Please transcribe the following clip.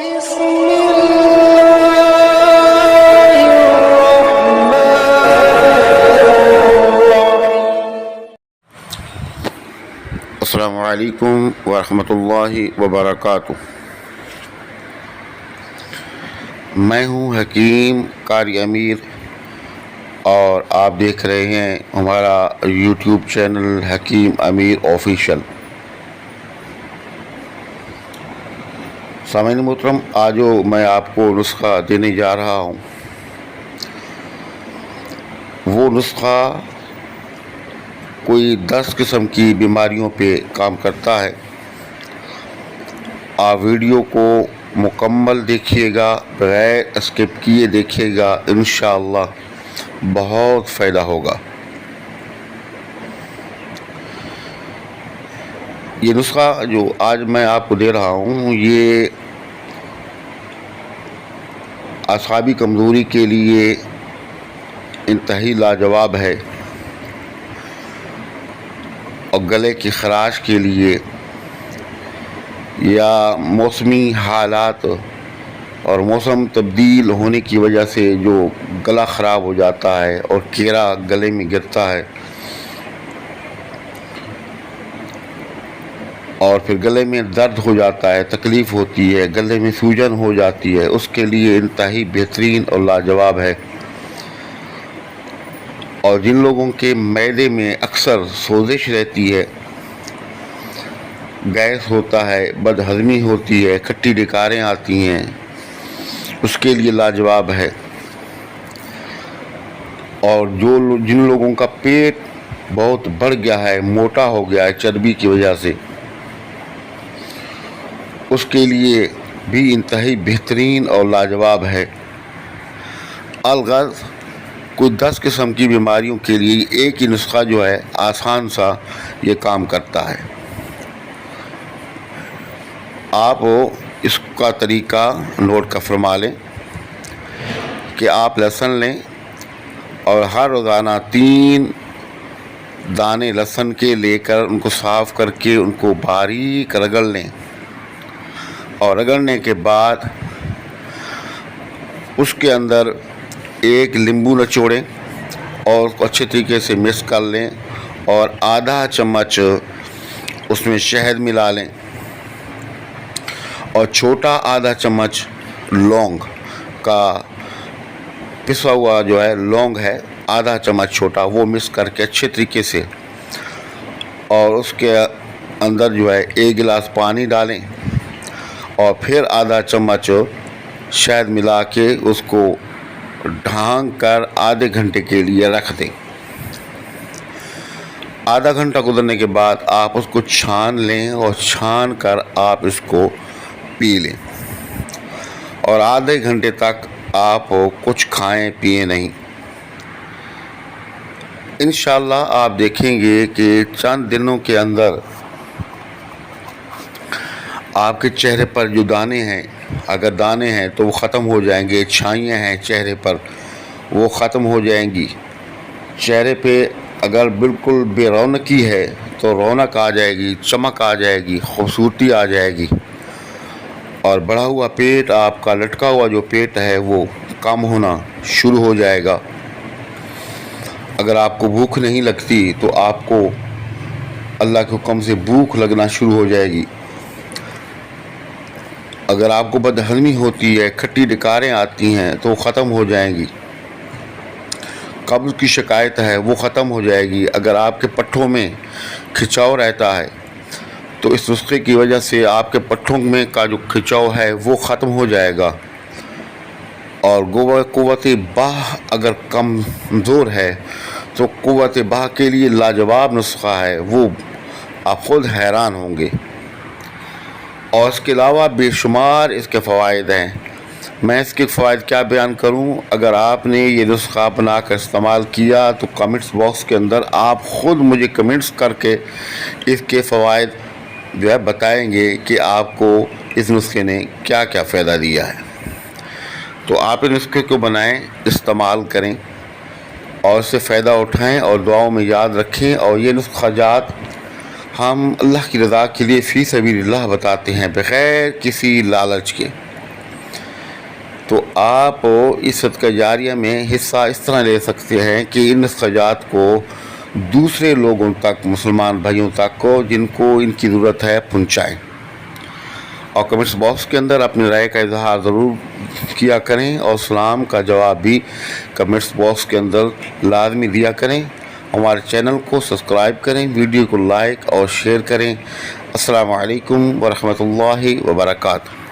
بسم الله الرحمن السلام علیکم ورحمۃ اللہ وبرکاتہ۔ میں ہوں حکیم قاری امیر اور آپ دیکھ رہے ہیں ہمارا یوٹیوب چینل حکیم امیر آفیشیل۔ سامعین محترم، آج جو میں آپ کو نسخہ دینے جا رہا ہوں وہ نسخہ کوئی 10 قسم کی بیماریوں پہ کام کرتا ہے۔ آپ ویڈیو کو مکمل دیکھیے گا، بغیر اسکپ کیے دیکھیے گا، انشاءاللہ بہت فائدہ ہوگا۔ یہ نسخہ جو آج میں آپ کو دے رہا ہوں یہ اعصابی کمزوری کے لیے انتہائی لاجواب ہے، اور گلے کی خراش کے لیے یا موسمی حالات اور موسم تبدیل ہونے کی وجہ سے جو گلا خراب ہو جاتا ہے اور کیڑا گلے میں گرتا ہے اور پھر گلے میں درد ہو جاتا ہے، تکلیف ہوتی ہے، گلے میں سوجن ہو جاتی ہے، اس کے لیے انتہائی بہترین اور لاجواب ہے۔ اور جن لوگوں کے معدے میں اکثر سوزش رہتی ہے، گیس ہوتا ہے، بد ہضمی ہوتی ہے، کھٹی ڈکاریں آتی ہیں، اس کے لیے لاجواب ہے۔ اور جن لوگوں کا پیٹ بہت بڑھ گیا ہے، موٹا ہو گیا ہے چربی کی وجہ سے، اس کے لیے بھی انتہائی بہترین اور لاجواب ہے۔ الغرض کوئی 10 قسم کی بیماریوں کے لیے ایک ہی نسخہ جو ہے آسان سا یہ کام کرتا ہے۔ آپ اس کا طریقہ نوٹ کا فرما لیں کہ آپ لہسن لیں اور ہر روزانہ 3 دانے لہسن کے لے کر ان کو صاف کر کے ان کو باریک رگڑ لیں، اور رگڑنے کے بعد اس کے اندر 1 لیمبو نچوڑیں اور اس کو اچھے طریقے سے مکس کر لیں، اور آدھا چمچ اس میں شہد ملا لیں، اور چھوٹا آدھا چمچ لونگ کا پسا ہوا جو ہے لونگ ہے، آدھا چمچ چھوٹا، وہ مکس کر کے اچھے طریقے سے، اور اس کے اندر جو ہے 1 گلاس پانی ڈالیں، اور پھر آدھا چمچ شہد ملا کے اس کو ڈھانک کر آدھے گھنٹے کے لیے رکھ دیں۔ آدھا گھنٹہ گزرنے کے بعد آپ اس کو چھان لیں، اور چھان کر آپ اس کو پی لیں، اور آدھے گھنٹے تک آپ کچھ کھائیں پیئیں نہیں۔ انشاءاللہ آپ دیکھیں گے کہ چند دنوں کے اندر آپ کے چہرے پر جو دانے ہیں، اگر دانے ہیں تو وہ ختم ہو جائیں گے، چھائیاں ہیں چہرے پر وہ ختم ہو جائیں گی، چہرے پہ اگر بالکل بے رونقی ہے تو رونق آ جائے گی، چمک آ جائے گی، خوبصورتی آ جائے گی، اور بڑھا ہوا پیٹ، آپ کا لٹکا ہوا جو پیٹ ہے وہ کم ہونا شروع ہو جائے گا۔ اگر آپ کو بھوک نہیں لگتی تو آپ کو اللہ کے حکم سے بھوک لگنا شروع ہو جائے گی۔ اگر آپ کو بد ہضمی ہوتی ہے، کھٹی ڈکاریں آتی ہیں تو وہ ختم ہو جائیں گی۔ قبض کی شکایت ہے وہ ختم ہو جائے گی۔ اگر آپ کے پٹھوں میں کھچاؤ رہتا ہے تو اس نسخے کی وجہ سے آپ کے پٹھوں میں کا جو کھچاؤ ہے وہ ختم ہو جائے گا۔ اور قوت باہ اگر کمزور ہے تو قوت باہ کے لیے لاجواب نسخہ ہے، وہ آپ خود حیران ہوں گے۔ اور اس کے علاوہ بے شمار اس کے فوائد ہیں۔ میں اس کے فوائد کیا بیان کروں؟ اگر آپ نے یہ نسخہ بنا کر استعمال کیا تو کمنٹس باکس کے اندر آپ خود مجھے کمنٹس کر کے اس کے فوائد جو ہے بتائیں گے کہ آپ کو اس نسخے نے کیا کیا فائدہ دیا ہے۔ تو آپ اس نسخے کو بنائیں، استعمال کریں اور اس سے فائدہ اٹھائیں، اور دعاؤں میں یاد رکھیں۔ اور یہ نسخہ جات ہم اللہ کی رضا کے لیے فی سبیل اللہ بتاتے ہیں، بغیر کسی لالچ کے۔ تو آپ اس صدقہ جاریہ میں حصہ اس طرح لے سکتے ہیں کہ ان اخراجات کو دوسرے لوگوں تک، مسلمان بھائیوں تک کو جن کو ان کی ضرورت ہے، پہنچائیں۔ اور کمنٹس باکس کے اندر اپنی رائے کا اظہار ضرور کیا کریں، اور سلام کا جواب بھی کمنٹس باکس کے اندر لازمی دیا کریں۔ ہمارے چینل کو سبسکرائب کریں، ویڈیو کو لائک اور شیئر کریں۔ السلام علیکم ورحمۃ اللہ وبرکاتہ۔